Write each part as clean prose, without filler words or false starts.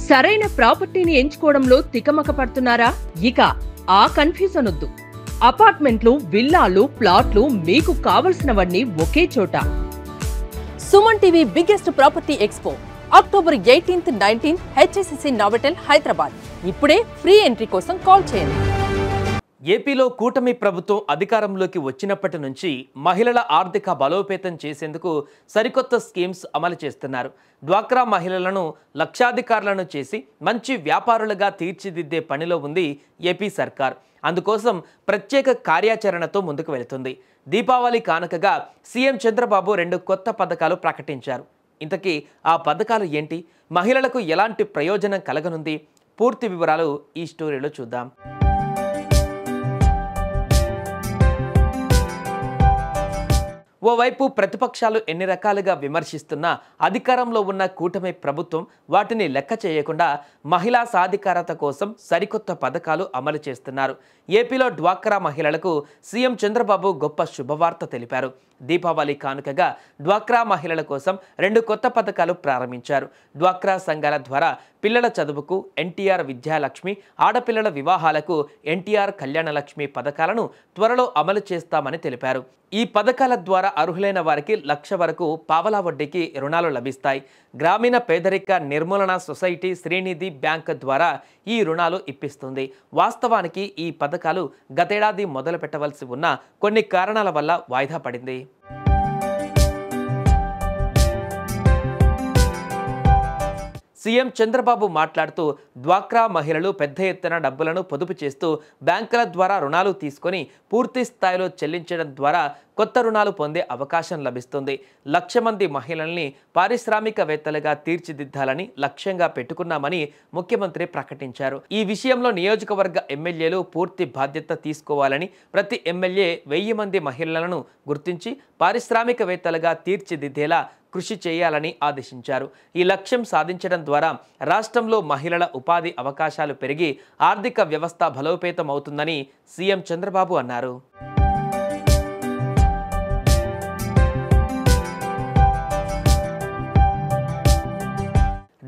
సరైన ప్రాపర్టీని ఎంచుకోవడంలో తికమక పడుతున్నారా? ఇక ఆ కన్ఫ్యూజన్ వద్దు. అపార్ట్మెంట్లు, విల్లాలు, ప్లాట్లు మీకు కావలసినవన్నీ ఒకే చోట. Suman TV biggest property expo October 18th, 19th HSCC Novotel Hyderabad. ఇప్పుడే ఫ్రీ ఎంట్రీ కోసం కాల్ చేయండి. ఏపీలో కూటమి ప్రభుత్వం అధికారంలోకి వచ్చినప్పటి నుంచి మహిళల ఆర్థిక బలోపేతం చేసేందుకు సరికొత్త స్కీమ్స్ అమలు చేస్తున్నారు. డ్వాక్రా మహిళలను లక్షాధికారులను చేసి మంచి వ్యాపారులుగా తీర్చిదిద్దే పనిలో ఉంది ఏపీ సర్కార్. అందుకోసం ప్రత్యేక కార్యాచరణతో ముందుకు వెళుతుంది. దీపావళి కానుకగా సీఎం చంద్రబాబు 2 కొత్త పథకాలు ప్రకటించారు. ఇంతకీ ఆ పథకాలు ఏంటి? మహిళలకు ఎలాంటి ప్రయోజనం కలగనుంది? పూర్తి వివరాలు ఈ స్టోరీలో చూద్దాం. ఓవైపు ప్రతిపక్షాలు ఎన్ని రకాలుగా విమర్శిస్తున్నా అధికారంలో ఉన్న కూటమి ప్రభుత్వం వాటిని లెక్క చేయకుండా మహిళా సాధికారత కోసం సరికొత్త పథకాలు అమలు చేస్తున్నారు. ఏపీలో డ్వాక్రా మహిళలకు సీఎం చంద్రబాబు గొప్ప శుభవార్త తెలిపారు. దీపావళి కానుకగా డ్వాక్రా మహిళల కోసం 2 కొత్త పథకాలు ప్రారంభించారు. డ్వాక్రా సంఘాల ద్వారా పిల్లల చదువుకు ఎన్టీఆర్ విద్యాలక్ష్మి, ఆడపిల్లల వివాహాలకు ఎన్టీఆర్ కళ్యాణలక్ష్మి పథకాలను త్వరలో అమలు చేస్తామని తెలిపారు. ఈ పథకాల ద్వారా అర్హులైన వారికి 1,00,000 వరకు పావలా వడ్డీకి రుణాలు లభిస్తాయి. గ్రామీణ పేదరిక నిర్మూలన సొసైటీ శ్రీనిధి బ్యాంక్ ద్వారా ఈ రుణాలు ఇప్పిస్తుంది. వాస్తవానికి ఈ పథకాలు గతేడాది మొదలు పెట్టవలసి ఉన్న కొన్ని కారణాల వల్ల వాయిదా పడింది. సీఎం చంద్రబాబు మాట్లాడుతూ డ్వాక్రా మహిళలు పెద్ద ఎత్తున డబ్బులను పొదుపు చేస్తూ బ్యాంకుల ద్వారా రుణాలు తీసుకొని పూర్తి స్థాయిలో చెల్లించడం ద్వారా కొత్త రుణాలు పొందే అవకాశం లభిస్తుంది. 1,00,000 మంది మహిళల్ని పారిశ్రామికవేత్తలుగా తీర్చిదిద్దాలని లక్ష్యంగా పెట్టుకున్నామని ముఖ్యమంత్రి ప్రకటించారు. ఈ విషయంలో నియోజకవర్గ ఎమ్మెల్యేలు పూర్తి బాధ్యత తీసుకోవాలని, ప్రతి ఎమ్మెల్యే 1000 మంది మహిళలను గుర్తించి పారిశ్రామికవేత్తలుగా తీర్చిదిద్దేలా కృషి చేయాలని ఆదేశించారు. ఈ లక్ష్యం సాధించడం ద్వారా రాష్ట్రంలో మహిళల ఉపాధి అవకాశాలు పెరిగి ఆర్థిక వ్యవస్థ బలోపేతం అవుతుందని సీఎం చంద్రబాబు అన్నారు.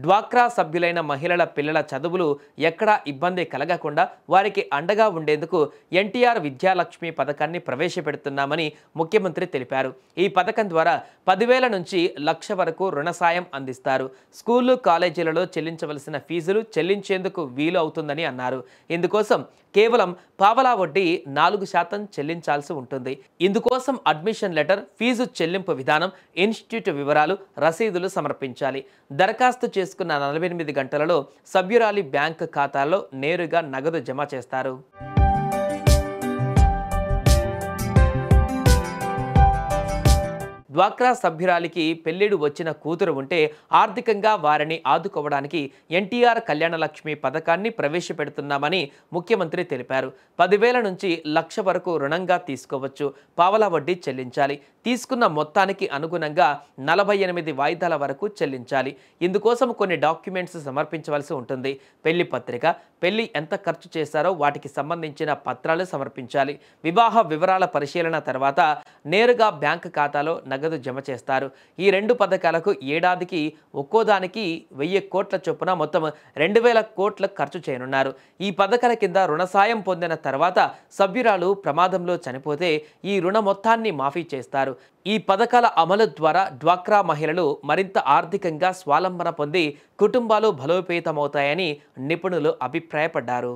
డ్వాక్రా సభ్యులైన మహిళల పిల్లల చదువులు ఎక్కడా ఇబ్బంది కలగకుండా వారికి అండగా ఉండేందుకు ఎన్టీఆర్ విద్యాలక్ష్మి పథకాన్ని ప్రవేశపెడుతున్నామని ముఖ్యమంత్రి తెలిపారు. ఈ పథకం ద్వారా 10,000 నుంచి 1,00,000 వరకు రుణ సాయం అందిస్తారు. స్కూళ్లు, కాలేజీలలో చెల్లించవలసిన ఫీజులు చెల్లించేందుకు వీలు అవుతుందని అన్నారు. ఇందుకోసం కేవలం పావలా వడ్డీ 4% చెల్లించాల్సి ఉంటుంది. ఇందుకోసం అడ్మిషన్ లెటర్, ఫీజు చెల్లింపు విధానం, ఇన్స్టిట్యూట్ వివరాలు, రసీదులు సమర్పించాలి. దరఖాస్తు చేసుకున్న 48 గంటలలో సభ్యురాలి బ్యాంక్ ఖాతాలో నేరుగా నగదు జమ చేస్తారు. డ్వాక్రా సభ్యురాలికి పెళ్లిడు వచ్చిన కూతురు ఉంటే ఆర్థికంగా వారిని ఆదుకోవడానికి ఎన్టీఆర్ కళ్యాణలక్ష్మి పథకాన్ని ప్రవేశపెడుతున్నామని ముఖ్యమంత్రి తెలిపారు. 10,000 నుంచి 1,00,000 వరకు రుణంగా తీసుకోవచ్చు. పావలా వడ్డీ చెల్లించాలి. తీసుకున్న మొత్తానికి అనుగుణంగా 48 వాయిదాల వరకు చెల్లించాలి. ఇందుకోసం కొన్ని డాక్యుమెంట్స్ సమర్పించవలసి ఉంటుంది. పెళ్లి పత్రిక, పెళ్లి ఎంత ఖర్చు చేశారో వాటికి సంబంధించిన పత్రాలు సమర్పించాలి. వివాహ వివరాల పరిశీలన తర్వాత నేరుగా బ్యాంక్ ఖాతాలో నగదు జమ చేస్తారు. ఈ 2 పథకాలకు ఏడాదికి ఒక్కోదానికి 1,000 కోట్ల చొప్పున మొత్తం 2,000 కోట్లు ఖర్చు చేయనున్నారు. ఈ పథకాల కింద రుణ సాయం పొందిన తర్వాత సభ్యురాలు ప్రమాదంలో చనిపోతే ఈ రుణ మొత్తాన్ని మాఫీ చేస్తారు. ఈ పథకాల అమలు ద్వారా డ్వాక్రా మహిళలు మరింత ఆర్థికంగా స్వావలంబన పొంది కుటుంబాలు బలోపేతమవుతాయని నిపుణులు అభిప్రాయపడ్డారు.